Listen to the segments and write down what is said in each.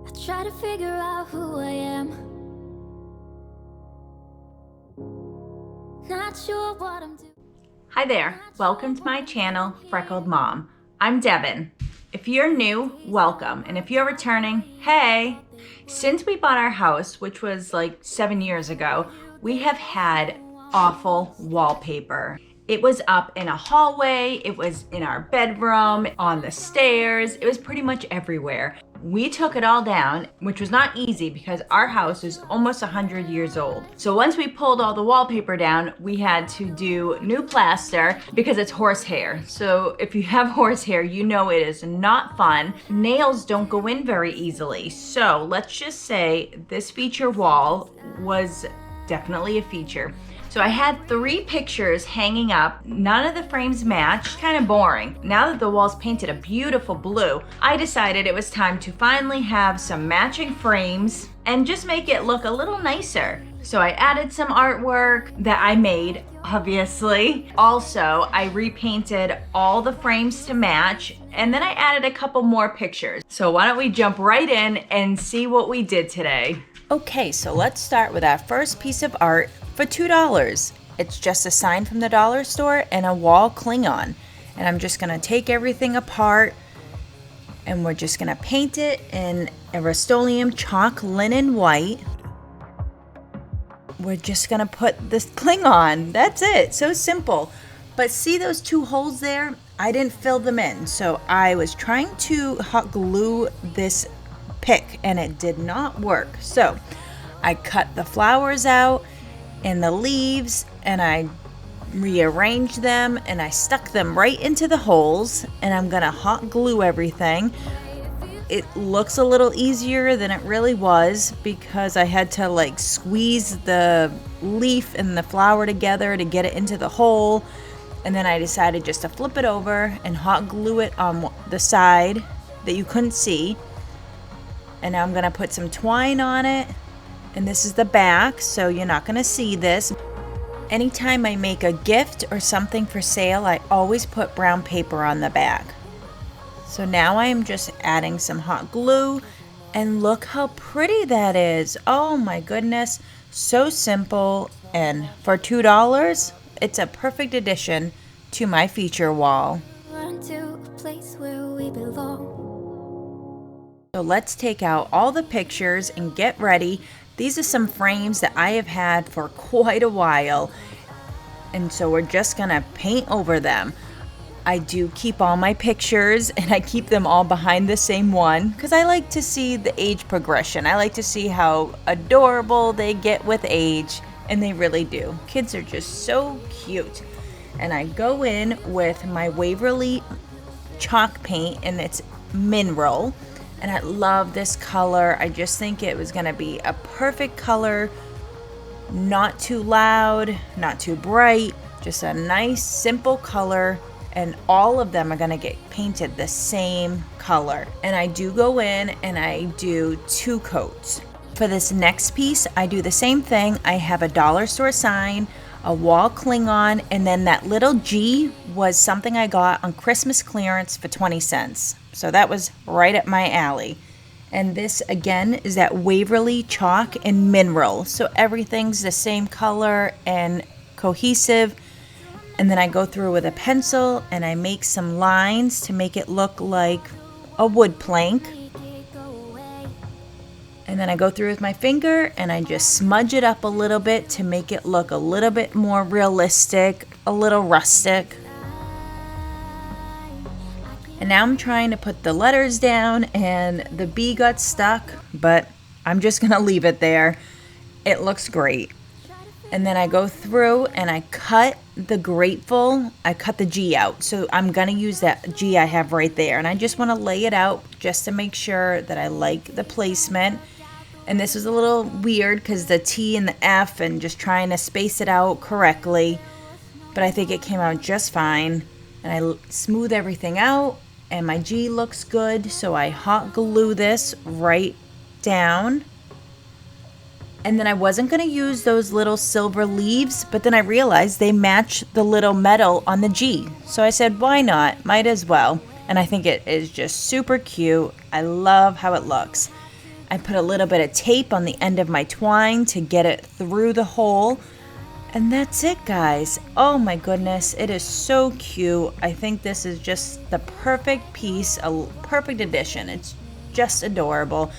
I try to figure out who I am. Not sure what I'm doing. Hi there, welcome to my channel, Freckled Mom. I'm Devin. If you're new, welcome. And if you're returning, hey! Since we bought our house, which was like 7 years ago, we have had awful wallpaper. It was up in a hallway, it was in our bedroom, on the stairs, it was pretty much everywhere. We took it all down, which was not easy because our house is almost 100 years old. So once we pulled all the wallpaper down, we had to do new plaster because it's horsehair. So if you have horsehair, you know it is not fun. Nails don't go in very easily. So let's just say this feature wall was definitely a feature. So I had 3 pictures hanging up. None of the frames matched, kind of boring. Now that the wall's painted a beautiful blue, I decided it was time to finally have some matching frames and just make it look a little nicer. So I added some artwork that I made, obviously. Also, I repainted all the frames to match, and then I added a couple more pictures. So why don't we jump right in and see what we did today. Okay, so let's start with our first piece of art for $2. It's just a sign from the dollar store and a wall Klingon. And I'm just gonna take everything apart and we're just gonna paint it in a Rust-Oleum chalk linen white. We're just gonna put this Klingon, that's it, so simple. But see those 2 holes there? I didn't fill them in. So I was trying to hot glue this pick and it did not work. So I cut the flowers out and the leaves and I rearranged them and I stuck them right into the holes, and I'm gonna hot glue everything. It looks a little easier than it really was because I had to like squeeze the leaf and the flower together to get it into the hole, and then I decided just to flip it over and hot glue it on the side that you couldn't see. And now I'm gonna put some twine on it, and this is the back, so you're not gonna see this. Anytime I make a gift or something for sale, I always put brown paper on the back. So now I am just adding some hot glue, and look how pretty that is. Oh my goodness, so simple, and for $2, it's a perfect addition to my feature wall. Run to a place where we belong. So let's take out all the pictures and get ready. These are some frames that I have had for quite a while, and so we're just gonna paint over them. I do keep all my pictures and I keep them all behind the same one because I like to see the age progression. I like to see how adorable they get with age, and they really do. Kids are just so cute. And I go in with my Waverly chalk paint, and it's mineral. And I love this color. I just think it was gonna be a perfect color. Not too loud, not too bright, just a nice simple color. And all of them are gonna get painted the same color. And I do go in and I do 2 coats. For this next piece, I do the same thing. I have a dollar store sign, a wall Klingon, and then that little G was something I got on Christmas clearance for 20 cents. So that was right up my alley. And this again is that Waverly chalk and mineral. So everything's the same color and cohesive. And then I go through with a pencil and I make some lines to make it look like a wood plank. And then I go through with my finger and I just smudge it up a little bit to make it look a little bit more realistic, a little rustic. And now I'm trying to put the letters down, and the B got stuck, but I'm just gonna leave it there. It looks great. And then I go through and I cut the grateful, I cut the G out. So I'm gonna use that G I have right there. And I just wanna lay it out just to make sure that I like the placement. And this was a little weird because the T and the F and just trying to space it out correctly. But I think it came out just fine. And I smooth everything out, and my G looks good. So I hot glue this right down. And then I wasn't going to use those little silver leaves, but then I realized they match the little metal on the G. So I said, why not? Might as well. And I think it is just super cute. I love how it looks. I put a little bit of tape on the end of my twine to get it through the hole. And that's it, guys. Oh my goodness, it is so cute. I think this is just the perfect piece, a perfect addition. It's just adorable.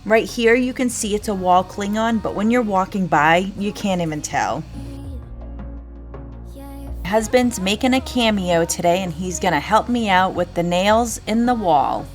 Right here, you can see it's a wall Klingon, but when you're walking by, you can't even tell. My husband's making a cameo today, and he's gonna help me out with the nails in the wall.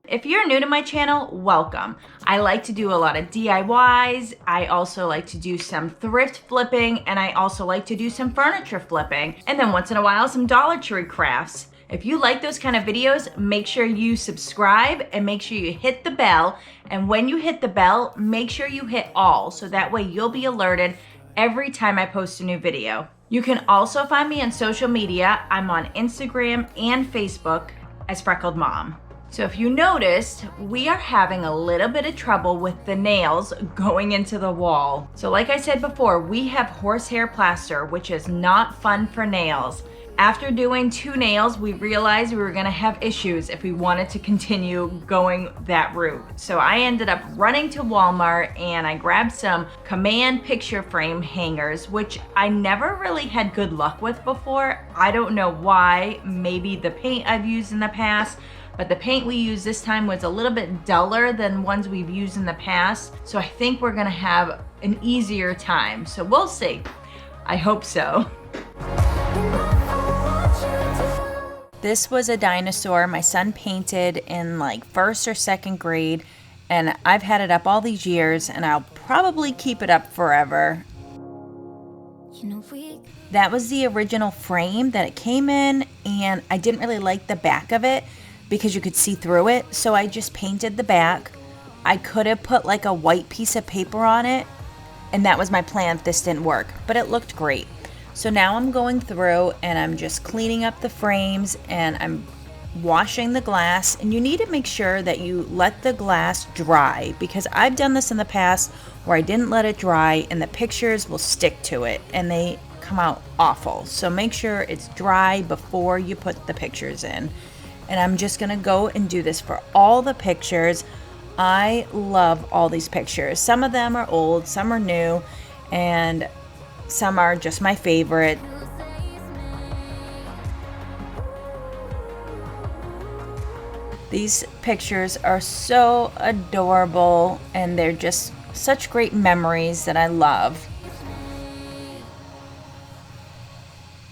If you're new to my channel, welcome. I like to do a lot of DIYs. I also like to do some thrift flipping, and I also like to do some furniture flipping. And then once in a while, some DollarTree crafts. If you like those kind of videos, make sure you subscribe and make sure you hit the bell. And when you hit the bell, make sure you hit all, so that way you'll be alerted every time I post a new video. You can also find me on social media. I'm on Instagram and Facebook as Freckled Mom. So if you noticed, we are having a little bit of trouble with the nails going into the wall. So like I said before, we have horsehair plaster, which is not fun for nails. After doing 2 nails, we realized we were gonna have issues if we wanted to continue going that route. So I ended up running to Walmart and I grabbed some command picture frame hangers, which I never really had good luck with before. I don't know why, maybe the paint I've used in the past, but the paint we used this time was a little bit duller than ones we've used in the past. So I think we're gonna have an easier time. So we'll see. I hope so. This was a dinosaur my son painted in like 1st or 2nd grade, and I've had it up all these years, and I'll probably keep it up forever. That was the original frame that it came in, and I didn't really like the back of it because you could see through it, so I just painted the back. I could have put like a white piece of paper on it, and that was my plan if this didn't work, but it looked great. So now I'm going through and I'm just cleaning up the frames and I'm washing the glass, and you need to make sure that you let the glass dry, because I've done this in the past where I didn't let it dry and the pictures will stick to it and they come out awful. So make sure it's dry before you put the pictures in. And I'm just gonna go and do this for all the pictures. I love all these pictures. Some of them are old, some are new, and some are just my favorite. These pictures are so adorable, and they're just such great memories that I love.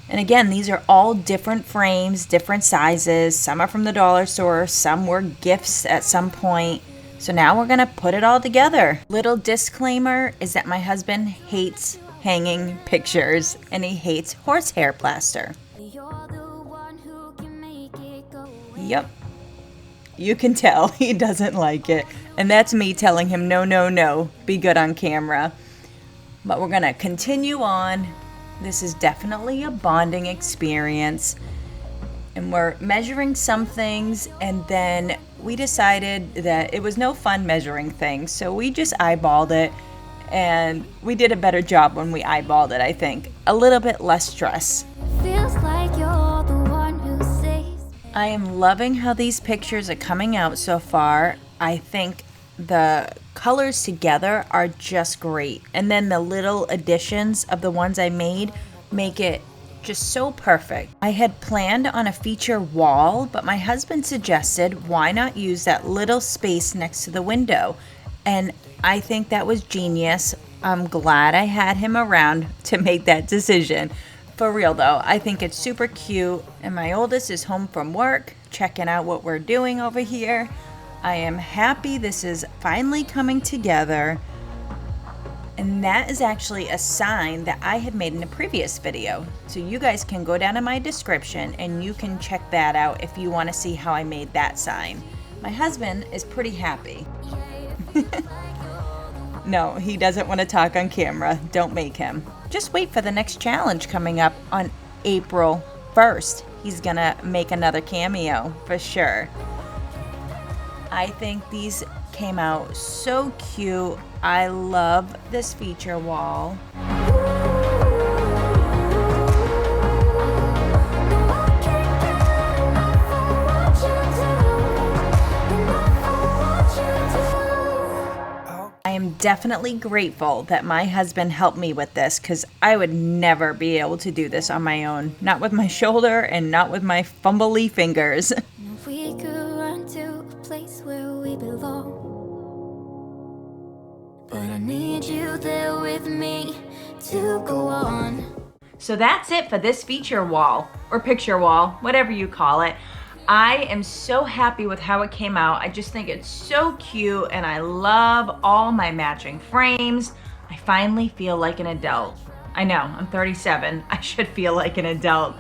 And again, these are all different frames, different sizes. Some are from the dollar store, some were gifts at some point. So now we're gonna put it all together. Little disclaimer is that my husband hates hanging pictures, and he hates horsehair plaster. Yep, you can tell he doesn't like it, and that's me telling him no, no, no, be good on camera. But we're gonna continue on. This is definitely a bonding experience, and we're measuring some things, and then we decided that it was no fun measuring things, so we just eyeballed it. And we did a better job when we eyeballed it, I think. A little bit less stress. Feels like you're the one who says I am loving how these pictures are coming out so far. I think the colors together are just great. And then the little additions of the ones I made make it just so perfect. I had planned on a feature wall, but my husband suggested why not use that little space next to the window. And I think that was genius. I'm glad I had him around to make that decision. For real though, I think it's super cute, and my oldest is home from work, checking out what we're doing over here. I am happy this is finally coming together. And that is actually a sign that I had made in a previous video. So you guys can go down in my description and you can check that out if you want to see how I made that sign. My husband is pretty happy. No, he doesn't want to talk on camera. Don't make him. Just wait for the next challenge coming up on April 1st. He's gonna make another cameo for sure. I think these came out so cute. I love this feature wall. definitely grateful that my husband helped me with this because I would never be able to do this on my own. Not with my shoulder and not with my fumbly fingers. If we could run to a place where we belong, but I need you there with me to go on. So that's it for this feature wall, or picture wall, whatever you call it. I am so happy with how it came out. I just think it's so cute and I love all my matching frames. I finally feel like an adult. I know, I'm 37. I should feel like an adult.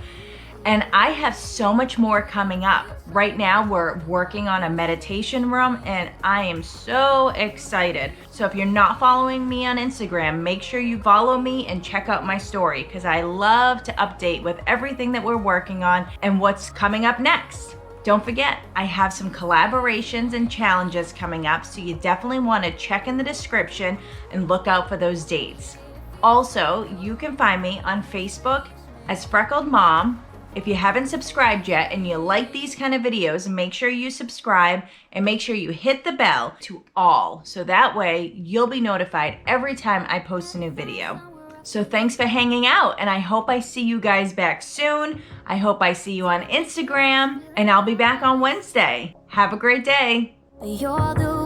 And I have so much more coming up. Right now we're working on a meditation room and I am so excited. So if you're not following me on Instagram, make sure you follow me and check out my story because I love to update with everything that we're working on and what's coming up next. Don't forget, I have some collaborations and challenges coming up, so you definitely want to check in the description and look out for those dates. Also, you can find me on Facebook as Freckled Mom. If you haven't subscribed yet and you like these kind of videos, make sure you subscribe and make sure you hit the bell to all, so that way you'll be notified every time I post a new video. So thanks for hanging out, and I hope I see you guys back soon. I hope I see you on Instagram, and I'll be back on Wednesday. Have a great day. But you're the